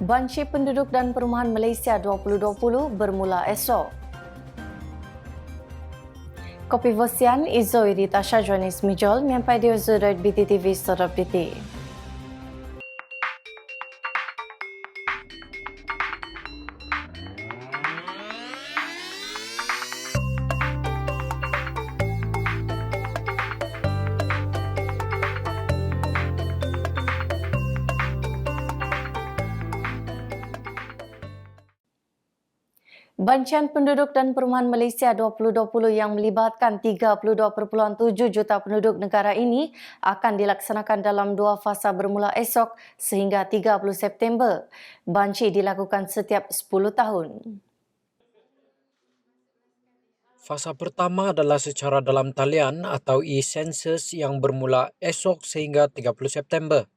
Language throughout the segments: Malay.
Banci Penduduk dan Perumahan Malaysia 2020 bermula esok. Kopi Vosian, Izo Tasha Jonis Mijol, Miampai Dio Zurut BTTV Sorop DT. Bancian Penduduk dan Perumahan Malaysia 2020 yang melibatkan 32.7 juta penduduk negara ini akan dilaksanakan dalam dua fasa bermula esok sehingga 30 September. Banci dilakukan setiap 10 tahun. Fasa pertama adalah secara dalam talian atau e-census yang bermula esok sehingga 30 September.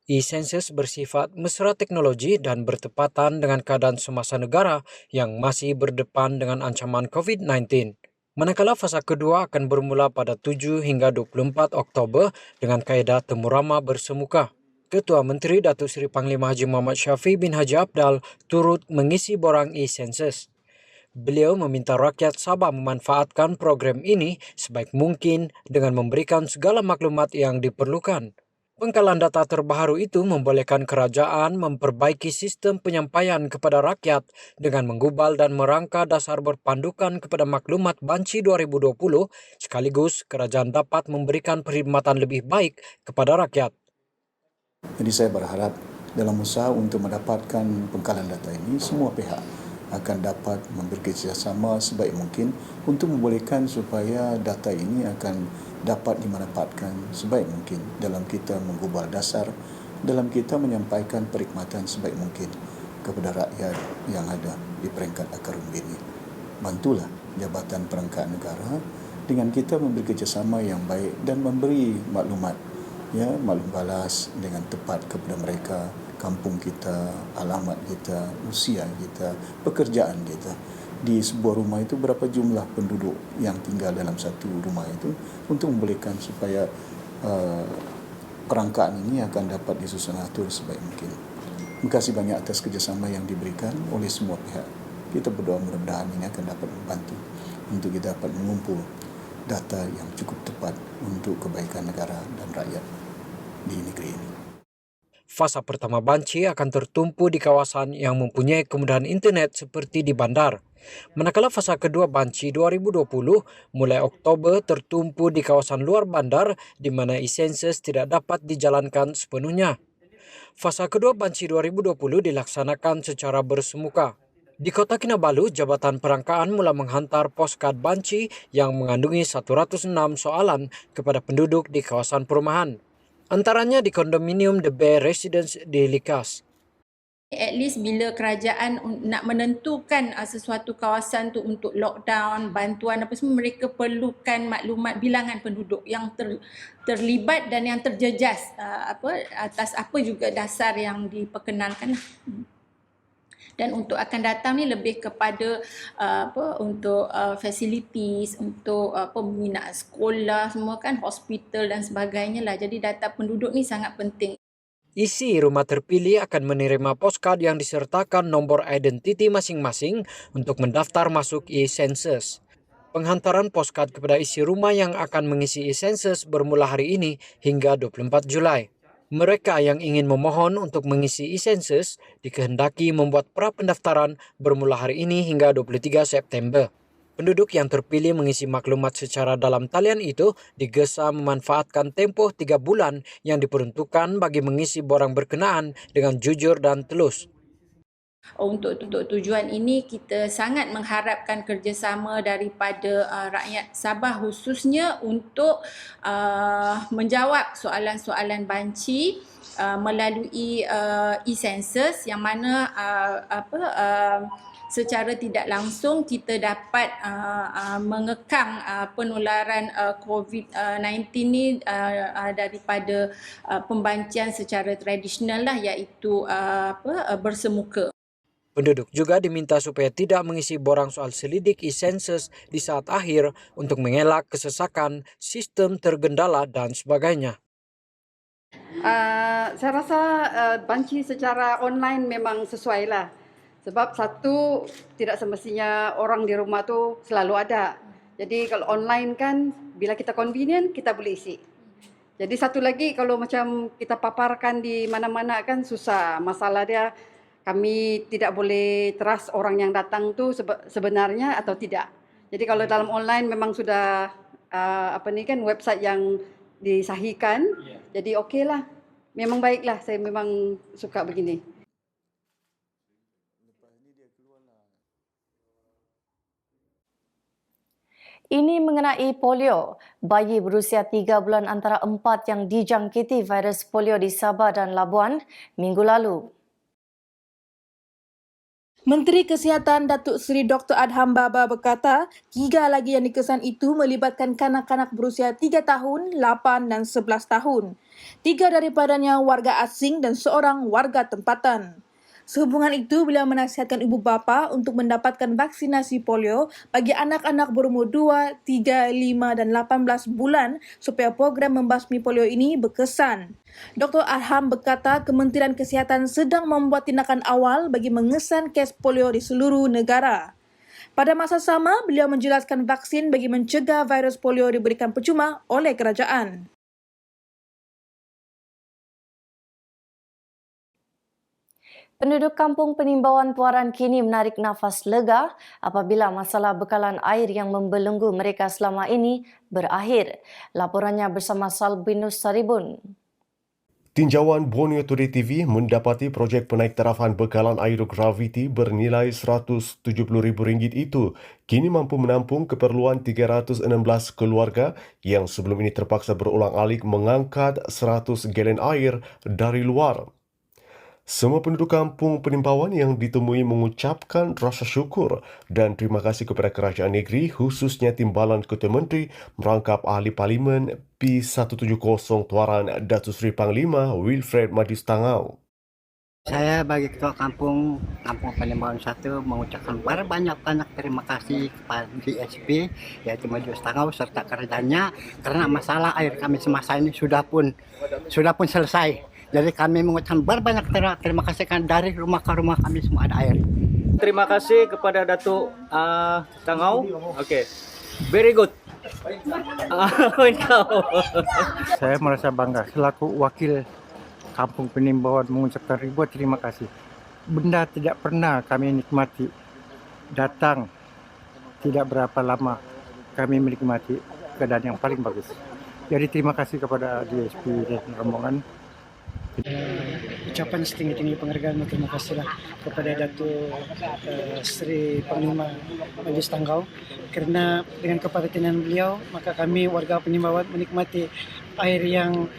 E-census bersifat mesra teknologi dan bertepatan dengan keadaan semasa negara yang masih berdepan dengan ancaman COVID-19. Manakala fasa kedua akan bermula pada 7 hingga 24 Oktober dengan kaedah temu ramah bersemuka. Ketua Menteri Datuk Seri Panglima Haji Muhammad Syafiee bin Haji Abdal turut mengisi borang e-census. Beliau meminta rakyat Sabah memanfaatkan program ini sebaik mungkin dengan memberikan segala maklumat yang diperlukan. Pengkalan data terbaru itu membolehkan kerajaan memperbaiki sistem penyampaian kepada rakyat dengan menggubal dan merangka dasar berpandukan kepada maklumat Banci 2020 sekaligus kerajaan dapat memberikan perkhidmatan lebih baik kepada rakyat. Jadi saya berharap dalam usaha untuk mendapatkan pengkalan data ini, semua pihak akan dapat bekerjasama sebaik mungkin untuk membolehkan supaya data ini akan dapat dimanfaatkan sebaik mungkin dalam kita menggubal dasar, dalam kita menyampaikan perkhidmatan sebaik mungkin kepada rakyat yang ada di peringkat akar umbi ini. Bantulah Jabatan Perangkat Negara dengan kita memberi kerjasama yang baik dan memberi maklumat, maklum balas dengan tepat kepada mereka, kampung kita, alamat kita, usia kita, pekerjaan kita. Di sebuah rumah itu berapa jumlah penduduk yang tinggal dalam satu rumah itu untuk membolehkan supaya perangkaan ini akan dapat disusun atur sebaik mungkin. Terima kasih banyak atas kerjasama yang diberikan oleh semua pihak. Kita berdoa mudah-mudahan ini akan dapat membantu untuk kita dapat mengumpul data yang cukup tepat untuk kebaikan negara dan rakyat di negeri ini. Fasa pertama Banci akan tertumpu di kawasan yang mempunyai kemudahan internet seperti di bandar. Manakala fasa kedua Banci 2020 mulai Oktober tertumpu di kawasan luar bandar di mana e-census tidak dapat dijalankan sepenuhnya. Fasa kedua Banci 2020 dilaksanakan secara bersemuka. Di Kota Kinabalu, Jabatan Perangkaan mula menghantar poskad Banci yang mengandungi 106 soalan kepada penduduk di kawasan perumahan. Antaranya di kondominium The Bear Residence di Likas. At least bila kerajaan nak menentukan sesuatu kawasan tu untuk lockdown, bantuan apa semua, mereka perlukan maklumat bilangan penduduk yang terlibat dan yang terjejas atas apa juga dasar yang diperkenalkan. Dan untuk akan datang ni lebih kepada untuk facilities, untuk pembinaan sekolah semua kan, hospital dan sebagainya lah. Jadi data penduduk ni sangat penting. Isi rumah terpilih akan menerima poskad yang disertakan nombor identiti masing-masing untuk mendaftar masuk e-census. Penghantaran poskad kepada isi rumah yang akan mengisi e-census bermula hari ini hingga 24 Julai. Mereka yang ingin memohon untuk mengisi e-census dikehendaki membuat pra-pendaftaran bermula hari ini hingga 23 September. Penduduk yang terpilih mengisi maklumat secara dalam talian itu digesa memanfaatkan tempoh 3 bulan yang diperuntukkan bagi mengisi borang berkenaan dengan jujur dan telus. Untuk tujuan ini, kita sangat mengharapkan kerjasama daripada rakyat Sabah khususnya untuk menjawab soalan-soalan Banci melalui e-census yang mana secara tidak langsung kita dapat mengekang penularan COVID-19 ni daripada pembancian secara tradisional lah, iaitu bersemuka. Penduduk juga diminta supaya tidak mengisi borang soal selidik e-census di saat akhir untuk mengelak kesesakan, sistem tergendala dan sebagainya. Saya rasa banci secara online memang sesuai lah. Sebab satu, tidak semestinya orang di rumah tu selalu ada. Jadi kalau online kan, bila kita convenient, kita boleh isi. Jadi satu lagi, kalau macam kita paparkan di mana-mana kan susah. Masalah dia, kami tidak boleh trust orang yang datang tu sebenarnya atau tidak. Jadi kalau dalam online memang sudah website yang disahihkan. Jadi okeylah. Memang baiklah, saya memang suka begini. Ini mengenai polio. Bayi berusia 3 bulan antara 4 yang dijangkiti virus polio di Sabah dan Labuan minggu lalu. Menteri Kesihatan Datuk Seri Dr. Adham Baba berkata, 3 lagi yang dikesan itu melibatkan kanak-kanak berusia 3 tahun, 8 dan 11 tahun. 3 daripadanya warga asing dan seorang warga tempatan. Sehubungan itu, beliau menasihatkan ibu bapa untuk mendapatkan vaksinasi polio bagi anak-anak berumur 2, 3, 5 dan 18 bulan supaya program membasmi polio ini berkesan. Dr. Adham berkata Kementerian Kesihatan sedang membuat tindakan awal bagi mengesan kes polio di seluruh negara. Pada masa sama, beliau menjelaskan vaksin bagi mencegah virus polio diberikan percuma oleh kerajaan. Penduduk kampung Penimbawan Tuaran kini menarik nafas lega apabila masalah bekalan air yang membelenggu mereka selama ini berakhir. Laporannya bersama Salbinus Saribun. Tinjauan Borneo Today TV mendapati projek penaiktarafan bekalan aerograviti bernilai RM170,000 itu kini mampu menampung keperluan 316 keluarga yang sebelum ini terpaksa berulang-alik mengangkat 100 galen air dari luar. Semua penduduk kampung Penimbawan yang ditemui mengucapkan rasa syukur dan terima kasih kepada kerajaan negeri khususnya Timbalan Ketua Menteri merangkap Ahli Parlimen P170 Tuaran Datuk Seri Panglima Wilfred Madius Tangau. Saya bagi Ketua Kampung Penimbawan 1 mengucapkan banyak-banyak terima kasih kepada DSP yaitu Madius Tangau serta kerajanya karena masalah air kami semasa ini sudah pun selesai. Jadi kami mengucapkan banyak terima kasih kan dari rumah ke rumah kami semua ada air. Terima kasih kepada Datuk Tangau. Okey. Very good. Saya merasa bangga selaku wakil Kampung Penimbawan mengucapkan ribuan terima kasih. Benda tidak pernah kami nikmati. Datang tidak berapa lama kami menikmati keadaan yang paling bagus. Jadi terima kasih kepada DSP dan rombongan. Ucapan setinggi-tinggi penghargaan dan terima kasihlah kepada Datuk Seri Panglima Madius Tangau kerana dengan keprihatinan beliau maka kami warga Penimbawan menikmati air yang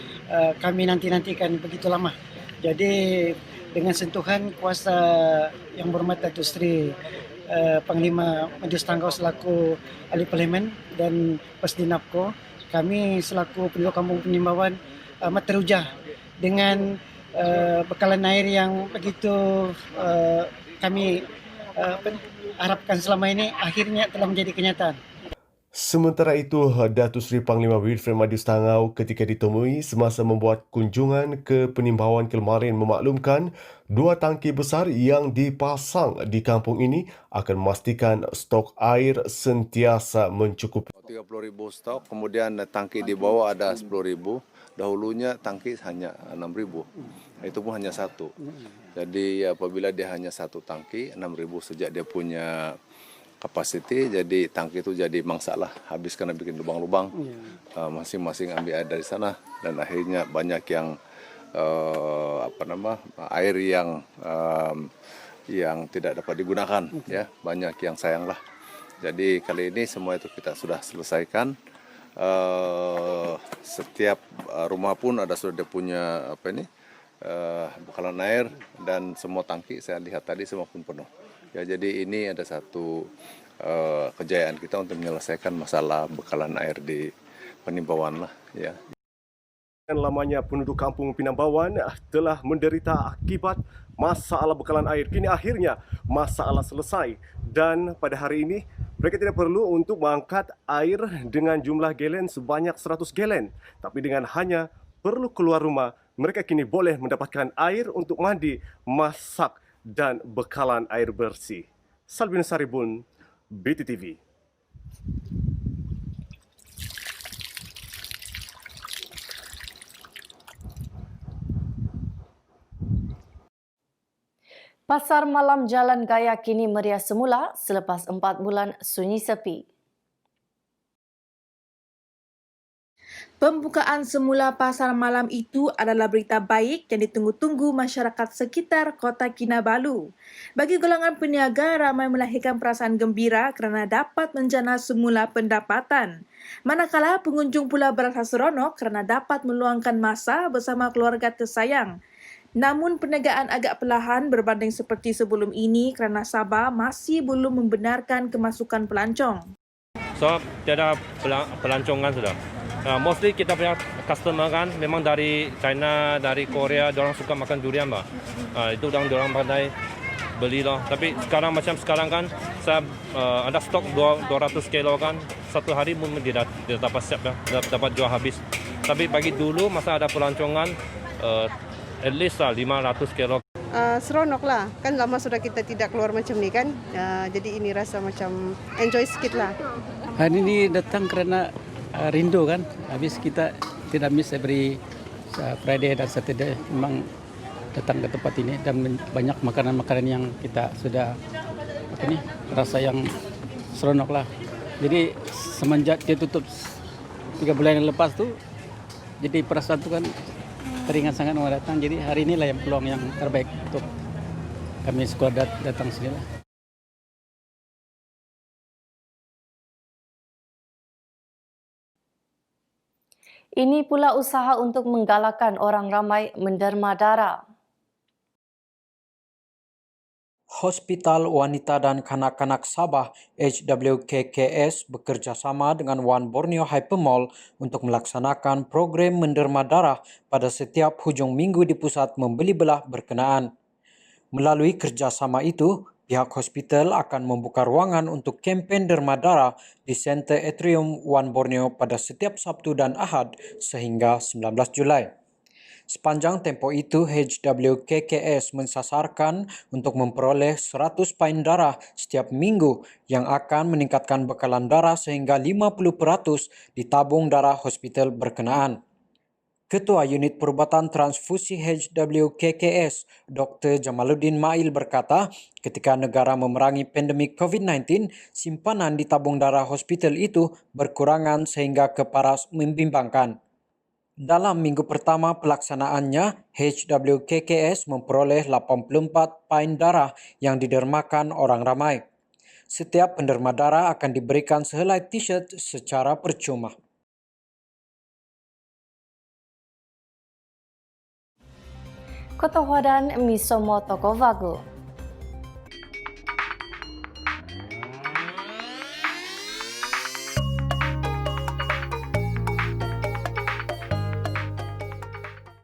kami nanti-nantikan begitu lama. Jadi dengan sentuhan kuasa yang berhormat Datuk Seri Panglima Madius Tangau selaku Ahli Parlimen dan Persdinapko, kami selaku penduduk kampung Penimbawan amat teruja dengan bekalan air yang begitu kami harapkan selama ini akhirnya telah menjadi kenyataan. Sementara itu, Datuk Seri Panglima Wilfred Madius Tangau ketika ditemui semasa membuat kunjungan ke Penimbawan kemarin memaklumkan 2 tangki besar yang dipasang di kampung ini akan memastikan stok air sentiasa mencukupi. 30,000 stok, kemudian tangki di bawah ada 10,000. Dahulunya tangki hanya 6,000. Itu pun hanya satu. Jadi apabila dia hanya satu tangki 6,000 sejak dia punya kapasiti, jadi tangki itu jadi masalah. Habis karena bikin lubang-lubang, masing-masing ambil air dari sana dan akhirnya banyak yang air yang tidak dapat digunakan, ya banyak yang sayanglah. Jadi kali ini semua itu kita sudah selesaikan. Setiap rumah pun ada sudah dia punya bekalan air dan semua tangki saya lihat tadi semua pun penuh. Ya, jadi ini ada satu kejayaan kita untuk menyelesaikan masalah bekalan air di Penimbawan lah, ya. Lamanya penduduk kampung Penimbawan telah menderita akibat masalah bekalan air. Kini akhirnya masalah selesai dan pada hari ini mereka tidak perlu untuk mengangkat air dengan jumlah galen sebanyak 100 galen, tapi dengan hanya perlu keluar rumah mereka kini boleh mendapatkan air untuk mandi, masak dan bekalan air bersih. Salbin Saribun, BTTV. Pasar malam Jalan Gaya kini meriah semula selepas 4 bulan sunyi sepi. Pembukaan semula pasar malam itu adalah berita baik yang ditunggu-tunggu masyarakat sekitar Kota Kinabalu. Bagi golongan peniaga, ramai melahirkan perasaan gembira kerana dapat menjana semula pendapatan. Manakala pengunjung pula berasa seronok kerana dapat meluangkan masa bersama keluarga tersayang. Namun perniagaan agak perlahan berbanding seperti sebelum ini kerana Sabah masih belum membenarkan kemasukan pelancong. So, tiada pelancongan sudah. Mostly kita punya customer kan memang dari China, dari Korea, diorang suka makan durian, Pak. Itu diorang pandai beli loh. Tapi sekarang kan saya ada stok 200 kilo kan. Satu hari pun tidak dapat siap ya, dapat jual habis. Tapi bagi dulu masa ada pelancongan at least 500 kilo. Seronok lah, kan lama sudah kita tidak keluar macam ni kan. Jadi ini rasa macam enjoy sikit lah. Hari ini datang kerana rindu kan, habis kita tidak miss every Friday dan Saturday, memang datang ke tempat ini dan banyak makanan-makanan yang kita sudah rasa yang seronok lah. Jadi semenjak dia tutup 3 bulan yang lepas tu, jadi perasaan tu kan teringat sangat mau datang. Jadi hari inilah yang peluang yang terbaik untuk kami sekolah datang sini lah. Ini pula usaha untuk menggalakkan orang ramai menderma darah. Hospital Wanita dan Kanak-Kanak Sabah HWKKS bekerjasama dengan One Borneo Hypermall untuk melaksanakan program menderma darah pada setiap hujung minggu di pusat membeli belah berkenaan. Melalui kerjasama itu, pihak hospital akan membuka ruangan untuk kempen derma darah di Center Atrium One Borneo pada setiap Sabtu dan Ahad sehingga 19 Julai. Sepanjang tempoh itu, HWKKS mensasarkan untuk memperoleh 100 pain darah setiap minggu yang akan meningkatkan bekalan darah sehingga 50% di tabung darah hospital berkenaan. Ketua Unit Perubatan Transfusi HWKKS, Dr. Jamaluddin Mail berkata, ketika negara memerangi pandemik COVID-19, simpanan di tabung darah hospital itu berkurangan sehingga keparas membimbangkan. Dalam minggu pertama pelaksanaannya, HWKKS memperoleh 84 pain darah yang didermakan orang ramai. Setiap penderma darah akan diberikan sehelai t-shirt secara percuma. Kota Hwadan Misomo Toko Vago.